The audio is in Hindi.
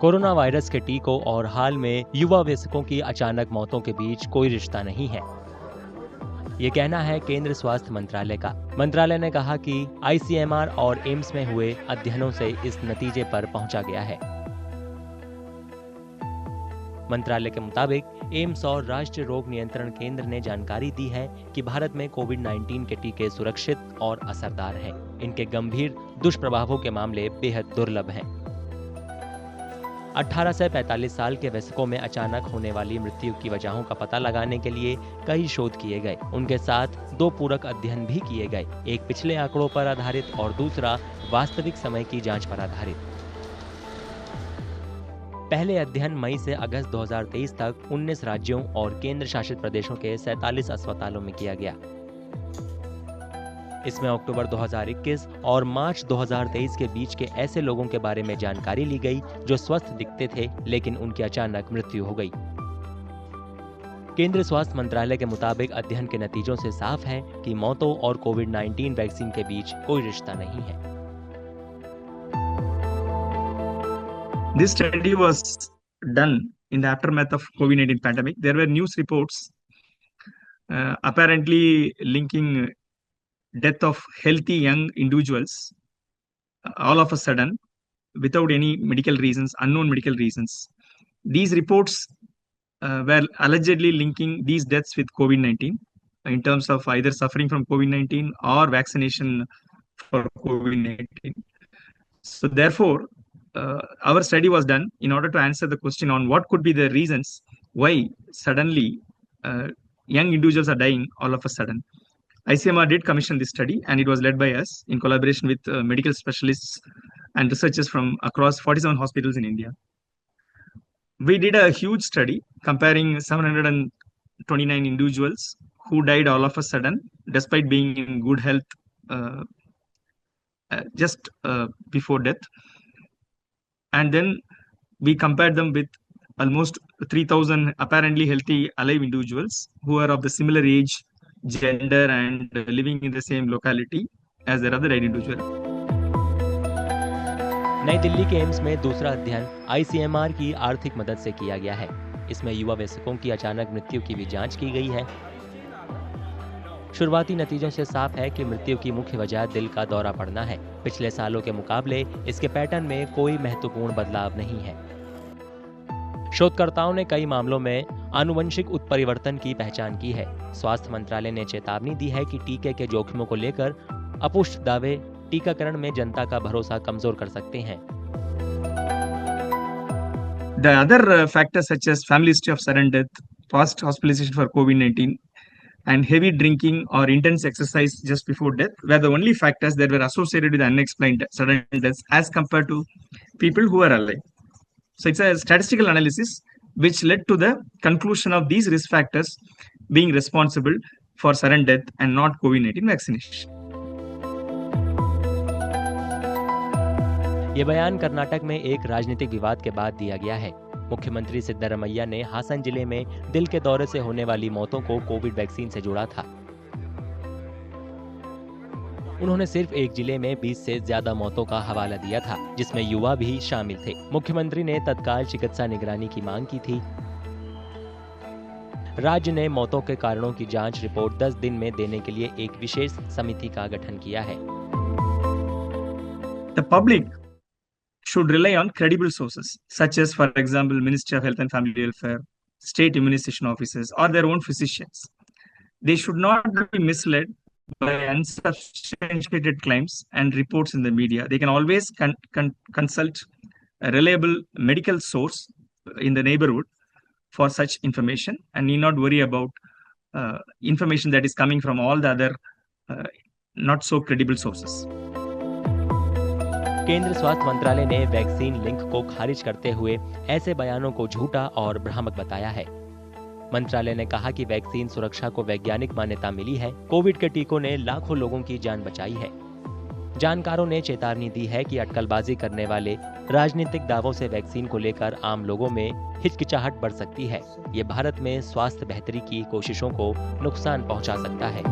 कोरोना वायरस के टीकों और हाल में युवा वयस्कों की अचानक मौतों के बीच कोई रिश्ता नहीं है, ये कहना है केंद्र स्वास्थ्य मंत्रालय का। मंत्रालय ने कहा कि आईसीएमआर और एम्स में हुए अध्ययनों से इस नतीजे पर पहुंचा गया है। मंत्रालय के मुताबिक एम्स और राष्ट्रीय रोग नियंत्रण केंद्र ने जानकारी दी है कि भारत में कोविड-19 के टीके सुरक्षित और असरदार हैं। इनके गंभीर दुष्प्रभावों के मामले बेहद दुर्लभ हैं। 18 से 45 साल के वयस्कों में अचानक होने वाली मृत्यु की वजहों का पता लगाने के लिए कई शोध किए गए। उनके साथ 2 पूरक अध्ययन भी किए गए, एक पिछले आंकड़ों पर आधारित और दूसरा वास्तविक समय की जांच पर आधारित। पहले अध्ययन मई से अगस्त 2023 तक 19 राज्यों और केंद्र शासित प्रदेशों के 47 अस्पतालों में किया गया। इसमें अक्टूबर 2021 और मार्च 2023 के बीच के ऐसे लोगों के बारे में जानकारी ली गई जो स्वस्थ दिखते थे लेकिन उनकी अचानक मृत्यु हो गई। केंद्रीय स्वास्थ्य मंत्रालय के मुताबिक अध्ययन के नतीजों से साफ है कि मौतों और कोविड-19 वैक्सीन के बीच कोई रिश्ता नहीं है। This study was done in the aftermath of COVID-19 pandemic. There were news reports apparently linking death of healthy young individuals all of a sudden without any medical reasons, unknown medical reasons. These reports were allegedly linking these deaths with COVID-19 in terms of either suffering from COVID-19 or vaccination for COVID-19. So therefore, our study was done in order to answer the question on what could be the reasons why suddenly young individuals are dying all of a sudden. ICMR did commission this study, and it was led by us in collaboration with medical specialists and researchers from across 47 hospitals in India. We did a huge study comparing 729 individuals who died all of a sudden despite being in good health just before death. And then we compared them with almost 3,000 apparently healthy alive individuals who are of the similar age, gender, and living in the same locality as their other individual. नई दिल्ली के एम्स में दूसरा अध्ययन आईसीएमआर की आर्थिक मदद से किया गया है। इसमें युवा वयस्कों की अचानक मृत्यु की भी जांच की गई है। शुरुआती नतीजों से साफ है कि मृत्यु की मुख्य वजह दिल का दौरा पड़ना है। पिछले सालों के मुकाबले इसके पैटर्न में कोई महत्वपूर्ण बदलाव नहीं है। शोधकर्ताओं ने कई मामलों में आनुवंशिक उत्परिवर्तन की पहचान की है। स्वास्थ्य मंत्रालय ने चेतावनी दी है कि टीके के जोखिमों को लेकर अपुष्ट दावे टीकाकरण में जनता का भरोसा कमजोर कर सकते हैं। The other factors such as family history of sudden death, past hospitalization for COVID-19, and heavy drinking or intense exercise just before death were the only factors that were associated with unexplained sudden deaths as compared to people who are alive. So it's a statistical analysis which led to the conclusion of these risk factors being responsible for sudden death and not COVID-19 vaccination. ये बयान कर्नाटक में एक राजनीतिक विवाद के बाद दिया गया है। मुख्यमंत्री सिद्धरमैया ने हासन जिले में दिल के दौरे से होने वाली मौतों को कोविड वैक्सीन से जोड़ा था। उन्होंने सिर्फ एक जिले में 20 से ज्यादा मौतों का हवाला दिया था, जिसमें युवा भी शामिल थे। मुख्यमंत्री ने तत्काल चिकित्सा निगरानी की मांग की थी। राज्य ने मौतों के कारणों की जांच रिपोर्ट 10 दिन में देने के लिए एक विशेष समिति का गठन किया है। The public should rely on credible sources, such as, for example, Ministry of Health and Family Welfare, state immunization officers, or their own physicians. They should not be misled by unsubstantiated claims and reports in the media. They can always consult a reliable medical source in the neighborhood for such information and need not worry about information that is coming from all the other not so credible sources. केंद्र स्वास्थ्य मंत्रालय ने वैक्सीन लिंक को खारिज करते हुए ऐसे बयानों को झूठा और भ्रामक बताया है। मंत्रालय ने कहा कि वैक्सीन सुरक्षा को वैज्ञानिक मान्यता मिली है। कोविड के टीकों ने लाखों लोगों की जान बचाई है। जानकारों ने चेतावनी दी है कि अटकलबाजी करने वाले राजनीतिक दावों से वैक्सीन को लेकर आम लोगों में हिचकिचाहट बढ़ सकती है। ये भारत में स्वास्थ्य बेहतरी की कोशिशों को नुकसान पहुंचा सकता है।